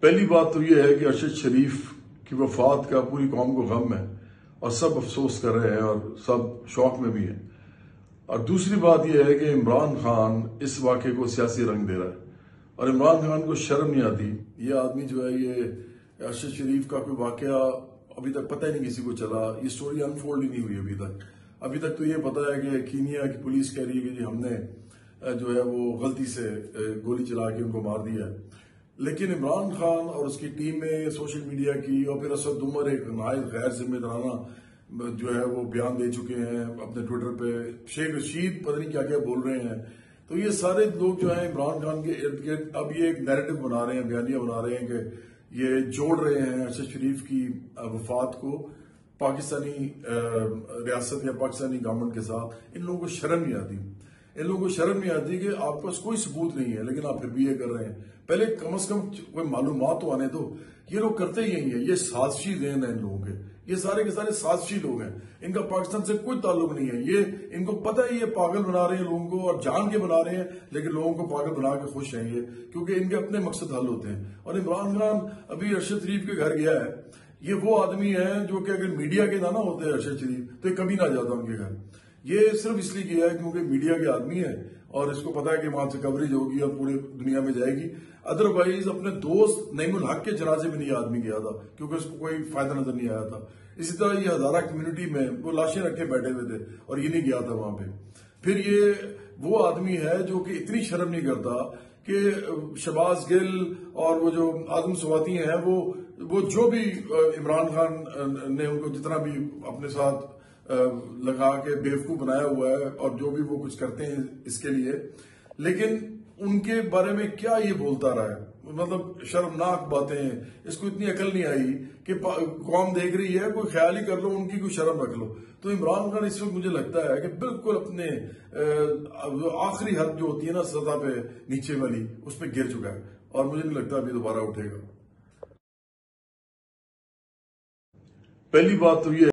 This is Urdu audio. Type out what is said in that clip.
پہلی بات تو یہ ہے کہ ارشد شریف کی وفات کا پوری قوم کو غم ہے اور سب افسوس کر رہے ہیں اور سب شوق میں بھی ہیں. اور دوسری بات یہ ہے کہ عمران خان اس واقعے کو سیاسی رنگ دے رہا ہے اور عمران خان کو شرم نہیں آتی. یہ آدمی جو ہے یہ ارشد شریف کا کوئی واقعہ ابھی تک پتہ ہی نہیں کسی کو چلا. یہ سٹوری انفولڈ ہی نہیں ہوئی ابھی تک تو یہ پتا ہے کہ کینیا کی پولیس کہہ رہی ہے کہ جی ہم نے جو ہے وہ غلطی سے گولی چلا کے ان کو مار دیا ہے. لیکن عمران خان اور اس کی ٹیم میں سوشل میڈیا کی اور پھر اسد عمر ایک نہایت غیر ذمہ دارانہ جو ہے وہ بیان دے چکے ہیں اپنے ٹویٹر پہ. شیخ رشید پتہ نہیں کیا کیا بول رہے ہیں. تو یہ سارے لوگ جو ہیں عمران خان کے ارد گرد اب یہ ایک نیریٹو بنا رہے ہیں, بیانیہ بنا رہے ہیں کہ یہ جوڑ رہے ہیں ارشد شریف کی وفات کو پاکستانی ریاست یا پاکستانی گورنمنٹ کے ساتھ. ان لوگوں کو شرم نہیں آتی. ان لوگوں کو شرم نہیں آتی کہ آپ کے پاس کوئی ثبوت نہیں ہے لیکن آپ پھر بھی یہ کر رہے ہیں. پہلے کم از کم کوئی معلومات تو آنے دو. یہ لوگ کرتے ہی ہیں. یہ سازشی ذہن ہے ان لوگوں کے. یہ سارے کے سارے سازشی لوگ ہیں. ان کا پاکستان سے کوئی تعلق نہیں ہے. یہ ان کو پتہ ہے یہ پاگل بنا رہے ہیں لوگوں کو اور جان کے بنا رہے ہیں, لیکن لوگوں کو پاگل بنا کے خوش ہیں یہ, کیونکہ ان کے اپنے مقصد حل ہوتے ہیں. اور عمران خان ابھی ارشد شریف کے گھر گیا ہے. یہ وہ آدمی ہے جو کہ اگر میڈیا کے نہ ہوتے ہیں ارشد شریف تو یہ کبھی نہ جاتا ان کے گھر. یہ صرف اس لیے کیا ہے کیونکہ میڈیا کے آدمی ہے اور اس کو پتا ہے کہ وہاں سے کوریج ہوگی اور پورے دنیا میں جائے گی. ادروائز اپنے دوست نعیم الحق کے جنازے میں نہیں آدمی گیا تھا کیونکہ اس کو کوئی فائدہ نظر نہیں آیا تھا. اسی طرح یہ ہزارہ کمیونٹی میں وہ لاشیں رکھے بیٹھے ہوئے تھے اور یہ نہیں گیا تھا وہاں پہ. پھر یہ وہ آدمی ہے جو کہ اتنی شرم نہیں کرتا کہ شہباز گل اور وہ جو آدم سواتی ہیں وہ جو بھی عمران خان نے ان کو جتنا بھی اپنے ساتھ لگا کے بیوقوف بنایا ہوا ہے اور جو بھی وہ کچھ کرتے ہیں اس کے لیے, لیکن ان کے بارے میں کیا یہ بولتا رہا ہے. مطلب شرمناک باتیں ہیں. اس کو اتنی عقل نہیں آئی کہ قوم دیکھ رہی ہے, کوئی خیال ہی کر لو, ان کی کوئی شرم رکھ لو. تو عمران خان اس وقت مجھے لگتا ہے کہ بالکل اپنے آخری حد جو ہوتی ہے نا سطح پہ نیچے والی, اس پہ گر چکا ہے اور مجھے نہیں لگتا ابھی دوبارہ اٹھے گا. پہلی بات تو یہ